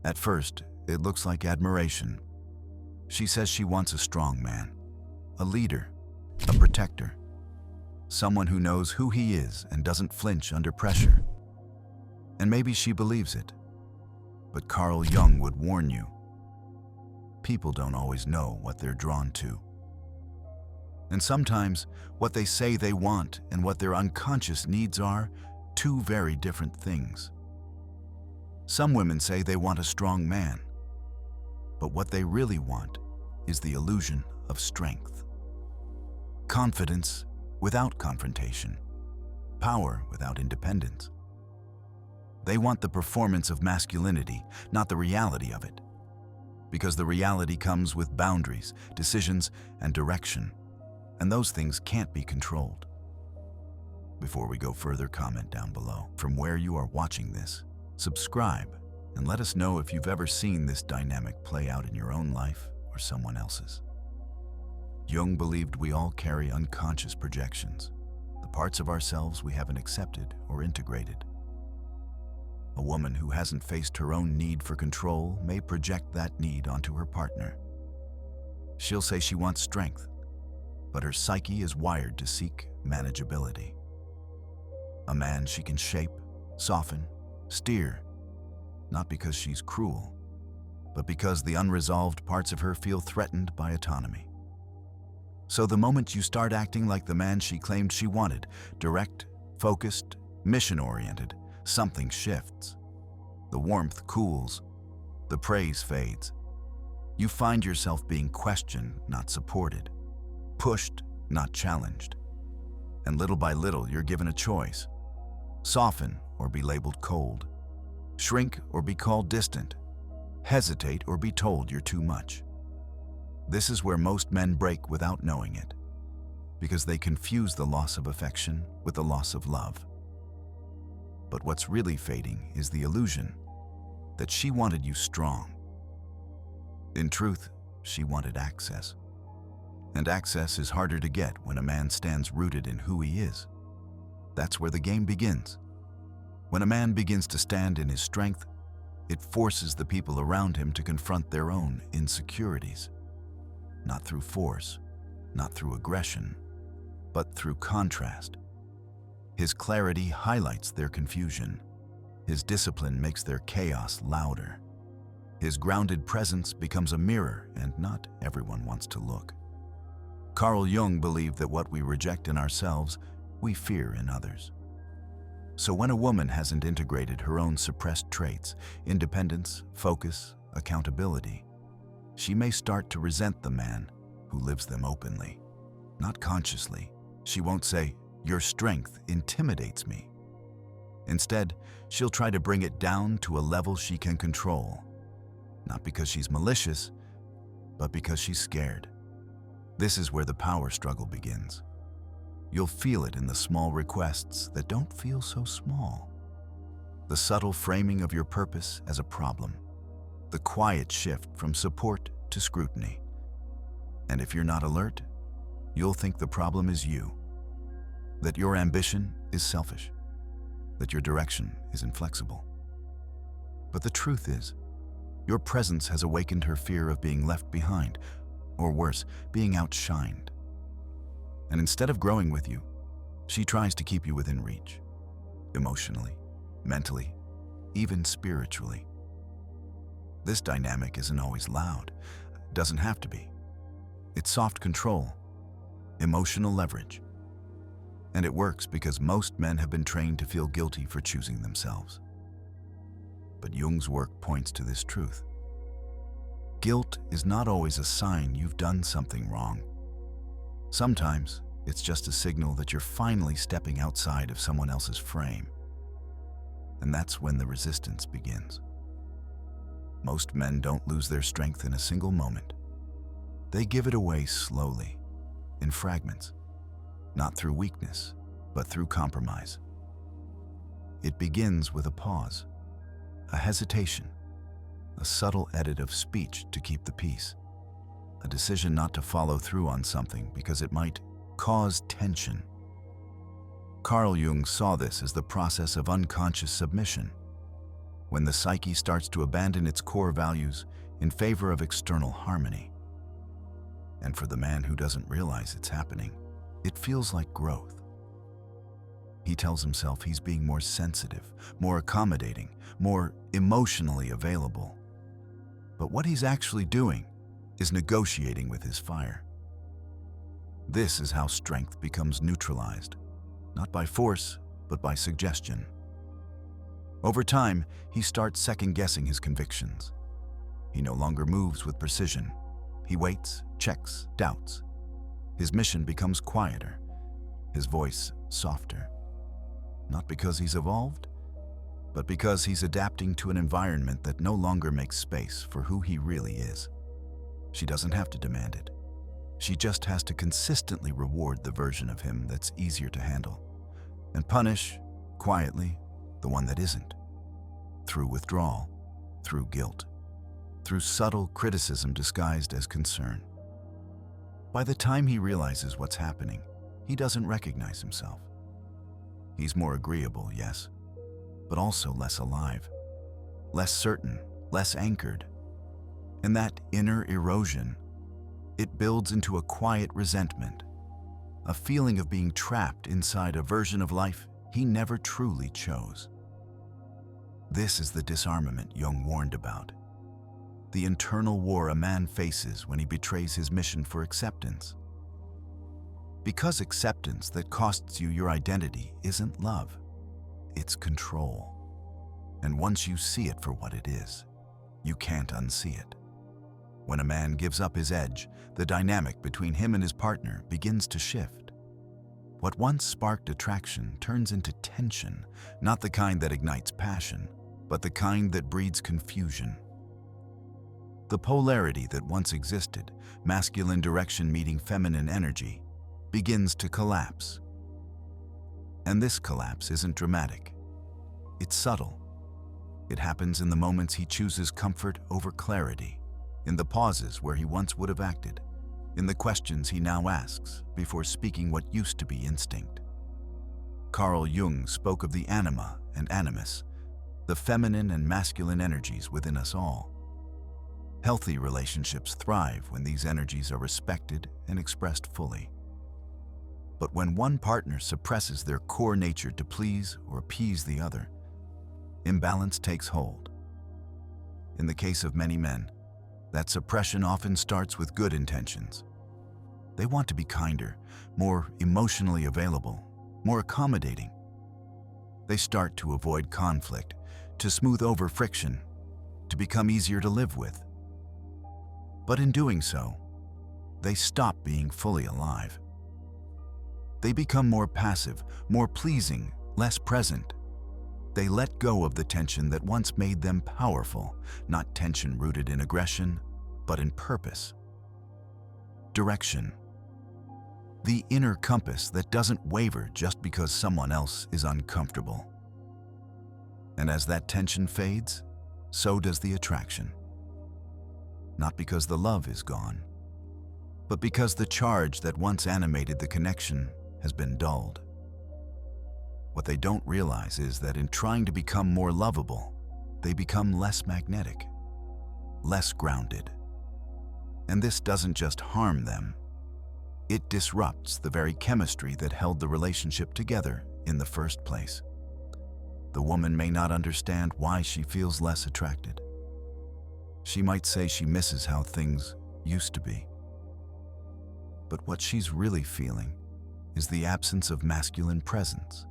At first, it looks like admiration. She says she wants a strong man, a leader, a protector, someone who knows who he is and doesn't flinch under pressure. And maybe she believes it. But Carl Jung would warn you, people don't always know what they're drawn to. And sometimes what they say they want and what their unconscious needs are two very different things. Some women say they want a strong man, but what they really want is the illusion of strength. Confidence without confrontation, power without independence. They want the performance of masculinity, not the reality of it, because the reality comes with boundaries, decisions, and direction, and those things can't be controlled. Before we go further, comment down below from where you are watching this. Subscribe and let us know if you've ever seen this dynamic play out in your own life or someone else's. Jung believed we all carry unconscious projections, the parts of ourselves we haven't accepted or integrated. A woman who hasn't faced her own need for control may project that need onto her partner. She'll say she wants strength, but her psyche is wired to seek manageability. A man she can shape, soften, steer, not because she's cruel, but because the unresolved parts of her feel threatened by autonomy. So the moment you start acting like the man she claimed she wanted, direct, focused, mission-oriented, something shifts. The warmth cools, the praise fades. You find yourself being questioned, not supported, pushed, not challenged. And little by little, you're given a choice. Soften or be labeled cold. Shrink or be called distant. Hesitate or be told you're too much. This is where most men break without knowing it, because they confuse the loss of affection with the loss of love. But what's really fading is the illusion that she wanted you strong. In truth, she wanted access. And access is harder to get when a man stands rooted in who he is. That's where the game begins. When a man begins to stand in his strength, it forces the people around him to confront their own insecurities. Not through force, not through aggression, but through contrast. His clarity highlights their confusion. His discipline makes their chaos louder. His grounded presence becomes a mirror, and not everyone wants to look. Carl Jung believed that what we reject in ourselves, we fear in others. So when a woman hasn't integrated her own suppressed traits, independence, focus, accountability, she may start to resent the man who lives them openly. Not consciously. She won't say, "Your strength intimidates me." Instead, she'll try to bring it down to a level she can control. Not because she's malicious, but because she's scared. This is where the power struggle begins. You'll feel it in the small requests that don't feel so small. The subtle framing of your purpose as a problem. The quiet shift from support to scrutiny. And if you're not alert, you'll think the problem is you. That your ambition is selfish. That your direction is inflexible. But the truth is, your presence has awakened her fear of being left behind, or worse, being outshined. And instead of growing with you, she tries to keep you within reach. Emotionally, mentally, even spiritually. This dynamic isn't always loud. Doesn't have to be. It's soft control, emotional leverage. And it works because most men have been trained to feel guilty for choosing themselves. But Jung's work points to this truth. Guilt is not always a sign you've done something wrong. Sometimes it's just a signal that you're finally stepping outside of someone else's frame. And that's when the resistance begins. Most men don't lose their strength in a single moment. They give it away slowly, in fragments, not through weakness, but through compromise. It begins with a pause, a hesitation, a subtle edit of speech to keep the peace, a decision not to follow through on something because it might cause tension. Carl Jung saw this as the process of unconscious submission. when the psyche starts to abandon its core values in favor of external harmony. And for the man who doesn't realize it's happening, it feels like growth. He tells himself he's being more sensitive, more accommodating, more emotionally available. But what he's actually doing is negotiating with his fire. This is how strength becomes neutralized, not by force, but by suggestion. Over time, he starts second-guessing his convictions. He no longer moves with precision. He waits, checks, doubts. His mission becomes quieter, his voice softer. Not because he's evolved, but because he's adapting to an environment that no longer makes space for who he really is. She doesn't have to demand it. She just has to consistently reward the version of him that's easier to handle, and punish, quietly, the one that isn't. Through withdrawal, through guilt, through subtle criticism disguised as concern. By the time he realizes what's happening, he doesn't recognize himself. He's more agreeable, yes, but also less alive, less certain, less anchored. And that inner erosion, it builds into a quiet resentment, a feeling of being trapped inside a version of life he never truly chose. This is the disarmament Jung warned about, the internal war a man faces when he betrays his mission for acceptance. Because acceptance that costs you your identity isn't love, it's control. And once you see it for what it is, you can't unsee it. When a man gives up his edge, the dynamic between him and his partner begins to shift. What once sparked attraction turns into tension, not the kind that ignites passion, but the kind that breeds confusion. The polarity that once existed, masculine direction meeting feminine energy, begins to collapse. And this collapse isn't dramatic. It's subtle. It happens in the moments he chooses comfort over clarity, in the pauses where he once would have acted, in the questions he now asks before speaking what used to be instinct. Carl Jung spoke of the anima and animus, the feminine and masculine energies within us all. Healthy relationships thrive when these energies are respected and expressed fully. But when one partner suppresses their core nature to please or appease the other, imbalance takes hold. In the case of many men, that suppression often starts with good intentions. They want to be kinder, more emotionally available, more accommodating. They start to avoid conflict, to smooth over friction, to become easier to live with. But in doing so, they stop being fully alive. They become more passive, more pleasing, less present. They let go of the tension that once made them powerful, not tension rooted in aggression, but in purpose. Direction. The inner compass that doesn't waver just because someone else is uncomfortable. And as that tension fades, so does the attraction. Not because the love is gone, but because the charge that once animated the connection has been dulled. What they don't realize is that in trying to become more lovable, they become less magnetic, less grounded. And this doesn't just harm them, it disrupts the very chemistry that held the relationship together in the first place. The woman may not understand why she feels less attracted. She might say she misses how things used to be. But what she's really feeling is the absence of masculine presence,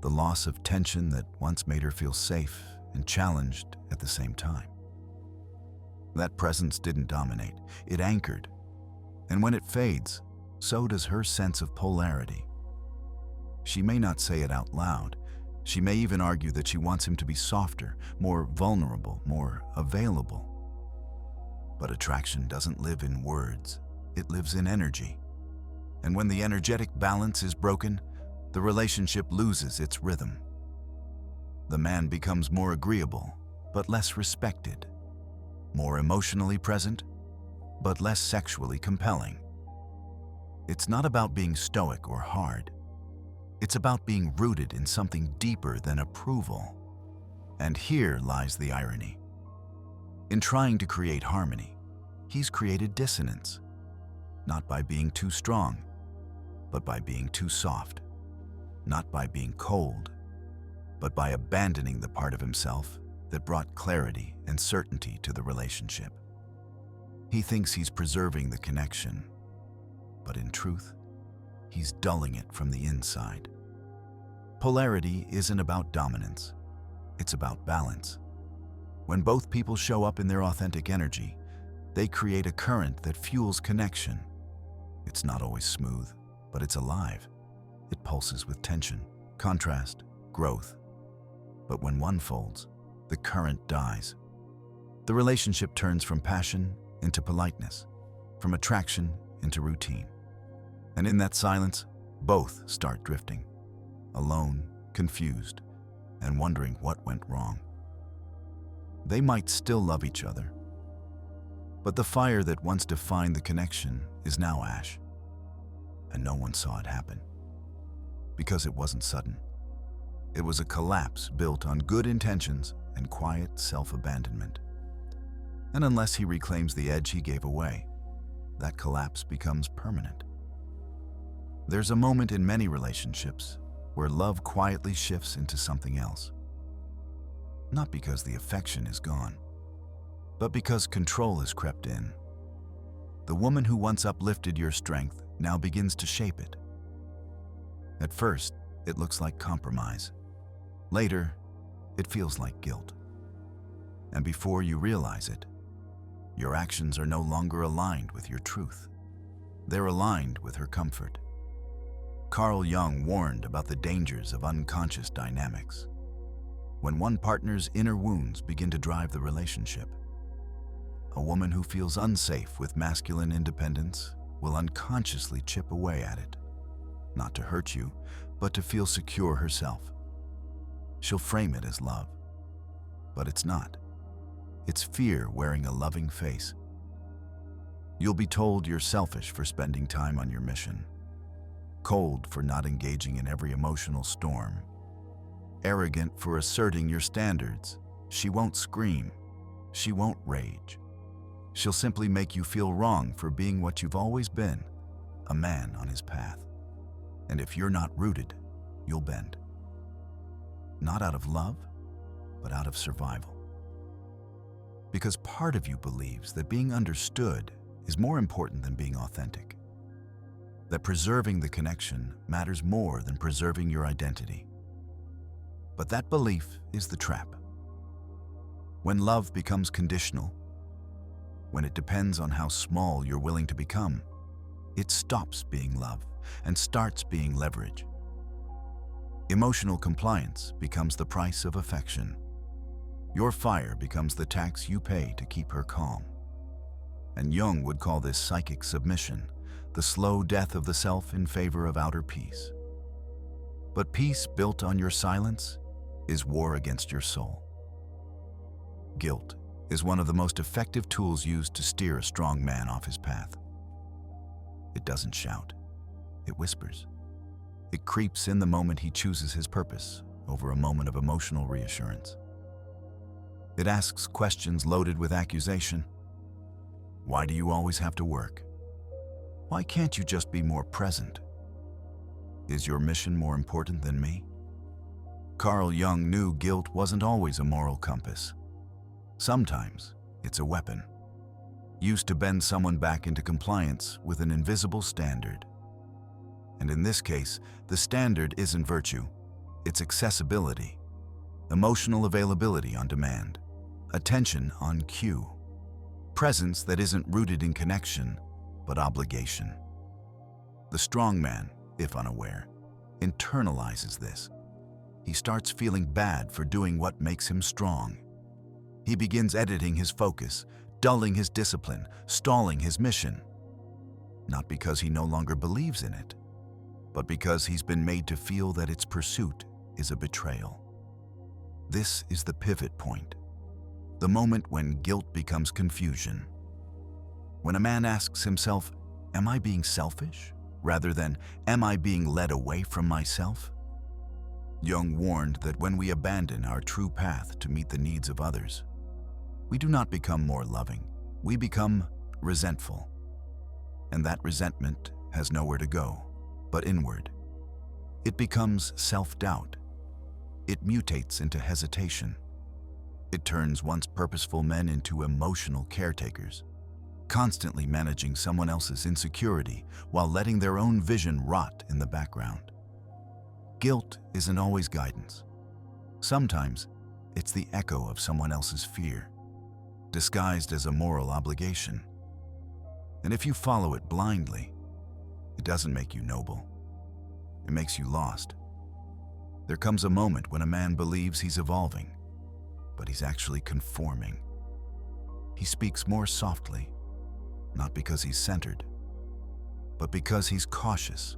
the loss of tension that once made her feel safe and challenged at the same time. That presence didn't dominate, it anchored. And when it fades, so does her sense of polarity. She may not say it out loud. She may even argue that she wants him to be softer, more vulnerable, more available. But attraction doesn't live in words, it lives in energy. And when the energetic balance is broken, the relationship loses its rhythm. The man becomes more agreeable, but less respected, more emotionally present, but less sexually compelling. It's not about being stoic or hard. It's about being rooted in something deeper than approval. And here lies the irony. In trying to create harmony, he's created dissonance, not by being too strong, but by being too soft, not by being cold, but by abandoning the part of himself that brought clarity and certainty to the relationship. He thinks he's preserving the connection, but in truth, he's dulling it from the inside. Polarity isn't about dominance, it's about balance. When both people show up in their authentic energy, they create a current that fuels connection. It's not always smooth, but it's alive. It pulses with tension, contrast, growth. But when one folds, the current dies. The relationship turns from passion into politeness, from attraction into routine. And in that silence, both start drifting, alone, confused, and wondering what went wrong. They might still love each other, but the fire that once defined the connection is now ash, and no one saw it happen. Because it wasn't sudden. It was a collapse built on good intentions and quiet self-abandonment. And unless he reclaims the edge he gave away, that collapse becomes permanent. There's a moment in many relationships where love quietly shifts into something else. Not because the affection is gone, but because control has crept in. The woman who once uplifted your strength now begins to shape it. At first, it looks like compromise. Later, it feels like guilt. And before you realize it, your actions are no longer aligned with your truth. They're aligned with her comfort. Carl Jung warned about the dangers of unconscious dynamics. When one partner's inner wounds begin to drive the relationship, a woman who feels unsafe with masculine independence will unconsciously chip away at it, not to hurt you, but to feel secure herself. She'll frame it as love, but it's not. It's fear wearing a loving face. You'll be told you're selfish for spending time on your mission, cold for not engaging in every emotional storm, arrogant for asserting your standards. She won't scream. She won't rage. She'll simply make you feel wrong for being what you've always been, a man on his path. And if you're not rooted, you'll bend. Not out of love, but out of survival. Because part of you believes that being understood is more important than being authentic. That preserving the connection matters more than preserving your identity. But that belief is the trap. When love becomes conditional, when it depends on how small you're willing to become, it stops being love and starts being leverage. Emotional compliance becomes the price of affection. Your fire becomes the tax you pay to keep her calm. And Jung would call this psychic submission, the slow death of the self in favor of outer peace. But peace built on your silence is war against your soul. Guilt is one of the most effective tools used to steer a strong man off his path. It doesn't shout, it whispers. It creeps in the moment he chooses his purpose over a moment of emotional reassurance. It asks questions loaded with accusation. Why do you always have to work? Why can't you just be more present? Is your mission more important than me? Carl Jung knew guilt wasn't always a moral compass. Sometimes it's a weapon, used to bend someone back into compliance with an invisible standard. And in this case, the standard isn't virtue, it's accessibility, emotional availability on demand, attention on cue, presence that isn't rooted in connection, but obligation. The strong man, if unaware, internalizes this. He starts feeling bad for doing what makes him strong. He begins editing his focus, dulling his discipline, stalling his mission. Not because he no longer believes in it, but because he's been made to feel that its pursuit is a betrayal. This is the pivot point, the moment when guilt becomes confusion. When a man asks himself, am I being selfish, rather than, am I being led away from myself? Jung warned that when we abandon our true path to meet the needs of others, we do not become more loving, we become resentful. And that resentment has nowhere to go but inward. It becomes self-doubt. It mutates into hesitation. It turns once purposeful men into emotional caretakers, constantly managing someone else's insecurity while letting their own vision rot in the background. Guilt isn't always guidance. Sometimes it's the echo of someone else's fear, disguised as a moral obligation. And if you follow it blindly, it doesn't make you noble. It makes you lost. There comes a moment when a man believes he's evolving, but he's actually conforming. He speaks more softly, not because he's centered, but because he's cautious.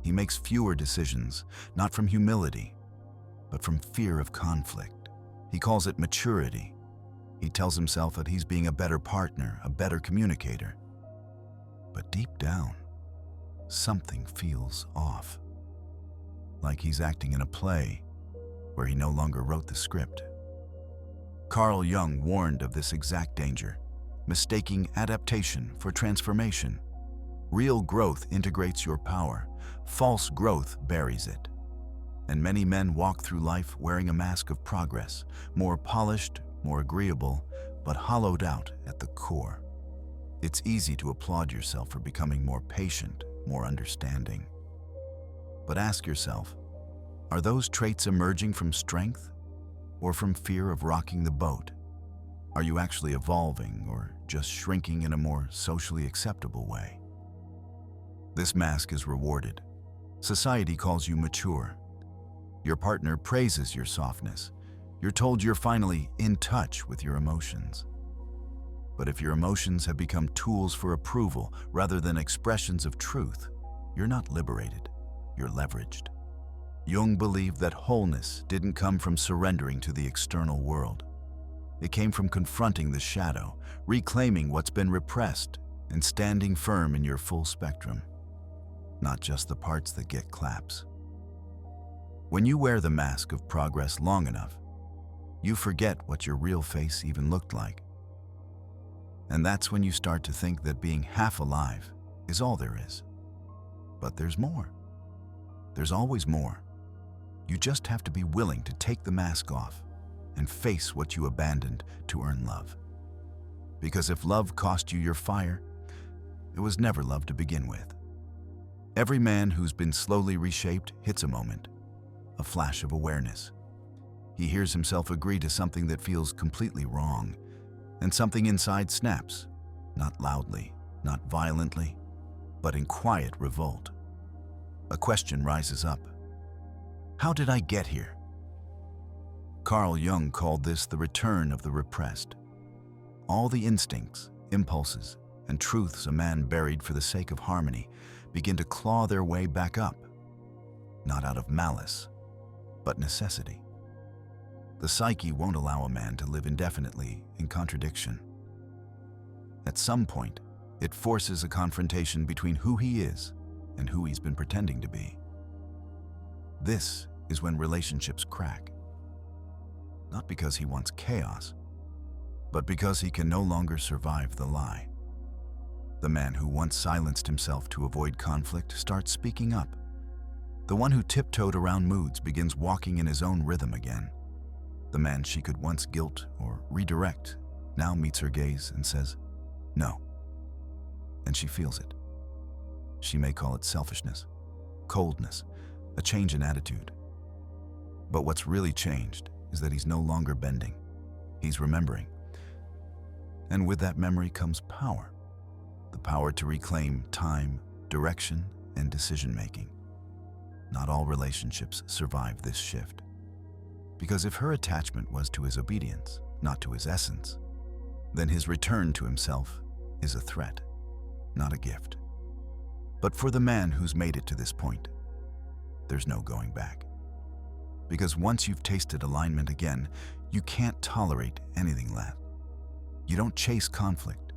He makes fewer decisions, not from humility, but from fear of conflict. He calls it maturity. He tells himself that he's being a better partner, a better communicator. But deep down, something feels off. Like he's acting in a play where he no longer wrote the script. Carl Jung warned of this exact danger, mistaking adaptation for transformation. Real growth integrates your power. False growth buries it. And many men walk through life wearing a mask of progress, more polished, more agreeable, but hollowed out at the core. It's easy to applaud yourself for becoming more patient, more understanding. But ask yourself, are those traits emerging from strength or from fear of rocking the boat? Are you actually evolving or just shrinking in a more socially acceptable way? This mask is rewarded. Society calls you mature. Your partner praises your softness. You're told you're finally in touch with your emotions. But if your emotions have become tools for approval rather than expressions of truth, you're not liberated, you're leveraged. Jung believed that wholeness didn't come from surrendering to the external world. It came from confronting the shadow, reclaiming what's been repressed, and standing firm in your full spectrum, not just the parts that get claps. When you wear the mask of progress long enough, you forget what your real face even looked like. And that's when you start to think that being half alive is all there is. But there's more. There's always more. You just have to be willing to take the mask off and face what you abandoned to earn love. Because if love cost you your fire, it was never love to begin with. Every man who's been slowly reshaped hits a moment, a flash of awareness. He hears himself agree to something that feels completely wrong, and something inside snaps, not loudly, not violently, but in quiet revolt. A question rises up. How did I get here? Carl Jung called this the return of the repressed. All the instincts, impulses, and truths a man buried for the sake of harmony begin to claw their way back up, not out of malice, but necessity. The psyche won't allow a man to live indefinitely in contradiction. At some point, it forces a confrontation between who he is and who he's been pretending to be. This is when relationships crack. Not because he wants chaos, but because he can no longer survive the lie. The man who once silenced himself to avoid conflict starts speaking up. The one who tiptoed around moods begins walking in his own rhythm again. The man she could once guilt or redirect now meets her gaze and says, no. And she feels it. She may call it selfishness, coldness, a change in attitude. But what's really changed is that he's no longer bending. He's remembering. And with that memory comes power. The power to reclaim time, direction, and decision-making. Not all relationships survive this shift. Because if her attachment was to his obedience, not to his essence, then his return to himself is a threat, not a gift. But for the man who's made it to this point, there's no going back. Because once you've tasted alignment again, you can't tolerate anything less. You don't chase conflict,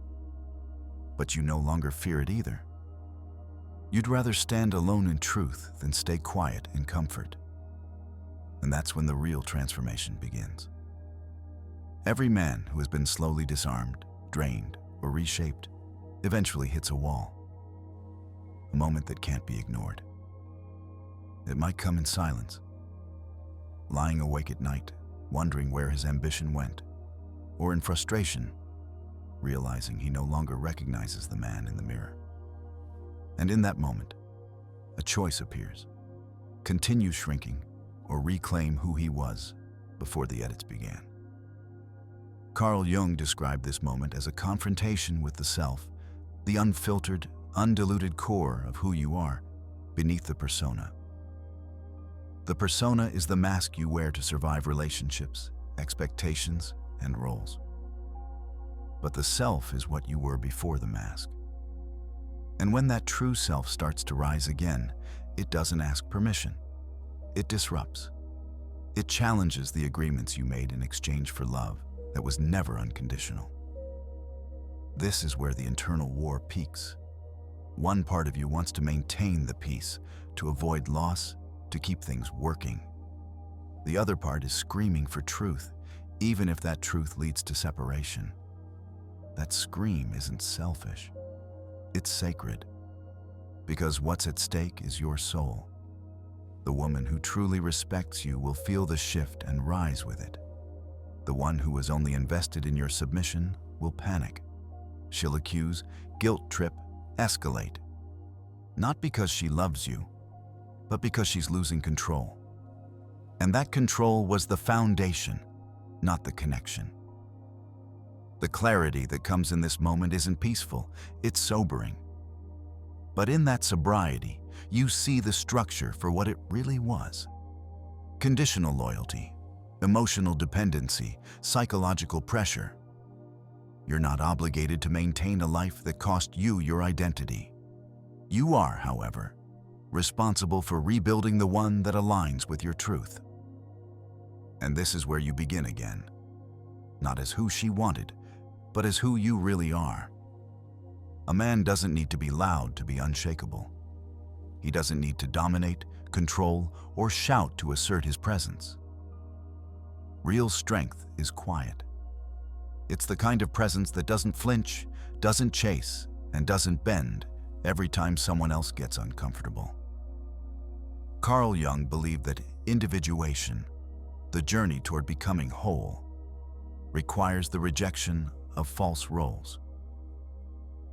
but you no longer fear it either. You'd rather stand alone in truth than stay quiet in comfort. And that's when the real transformation begins. Every man who has been slowly disarmed, drained, or reshaped eventually hits a wall. A moment that can't be ignored. It might come in silence, lying awake at night, wondering where his ambition went, or in frustration, realizing he no longer recognizes the man in the mirror. And in that moment, a choice appears: continue shrinking or reclaim who he was before the edits began. Carl Jung described this moment as a confrontation with the self, the unfiltered, undiluted core of who you are beneath the persona. The persona is the mask you wear to survive relationships, expectations, and roles. But the self is what you were before the mask. And when that true self starts to rise again, it doesn't ask permission. It disrupts. It challenges the agreements you made in exchange for love that was never unconditional. This is where the internal war peaks. One part of you wants to maintain the peace, to avoid loss, to keep things working. The other part is screaming for truth, even if that truth leads to separation. That scream isn't selfish. It's sacred. Because what's at stake is your soul. The woman who truly respects you will feel the shift and rise with it. The one who is only invested in your submission will panic. She'll accuse, guilt trip, escalate. Not because she loves you, but because she's losing control. And that control was the foundation, not the connection. The clarity that comes in this moment isn't peaceful, it's sobering. But in that sobriety, you see the structure for what it really was. Conditional loyalty, emotional dependency, psychological pressure. You're not obligated to maintain a life that cost you your identity. You are, however, responsible for rebuilding the one that aligns with your truth. And this is where you begin again. Not as who she wanted, but as who you really are. A man doesn't need to be loud to be unshakable. He doesn't need to dominate, control, or shout to assert his presence. Real strength is quiet. It's the kind of presence that doesn't flinch, doesn't chase, and doesn't bend every time someone else gets uncomfortable. Carl Jung believed that individuation, the journey toward becoming whole, requires the rejection of false roles.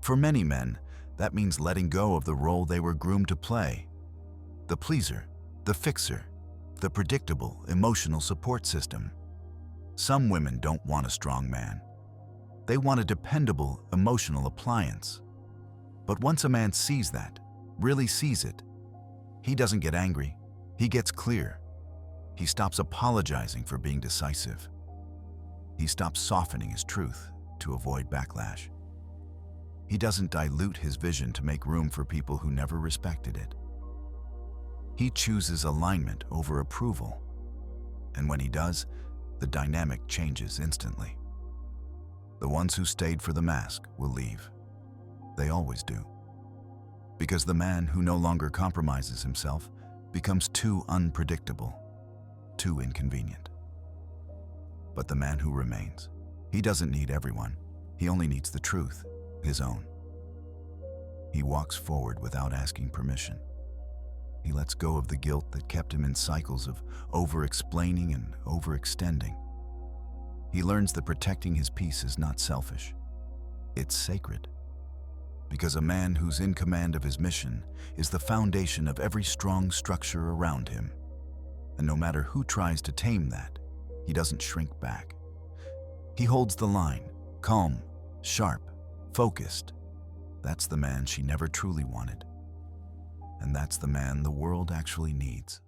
For many men, that means letting go of the role they were groomed to play: the pleaser, the fixer, the predictable emotional support system. Some women don't want a strong man. They want a dependable emotional appliance. But once a man sees that, really sees it, he doesn't get angry, he gets clear. He stops apologizing for being decisive. He stops softening his truth to avoid backlash. He doesn't dilute his vision to make room for people who never respected it. He chooses alignment over approval. And when he does, the dynamic changes instantly. The ones who stayed for the mask will leave. They always do. Because the man who no longer compromises himself becomes too unpredictable, too inconvenient. But the man who remains, he doesn't need everyone. He only needs the truth, his own. He walks forward without asking permission. He lets go of the guilt that kept him in cycles of over-explaining and overextending. He learns that protecting his peace is not selfish. It's sacred. Because a man who's in command of his mission is the foundation of every strong structure around him. And no matter who tries to tame that, he doesn't shrink back. He holds the line, calm, sharp, focused. That's the man she never truly wanted. And that's the man the world actually needs.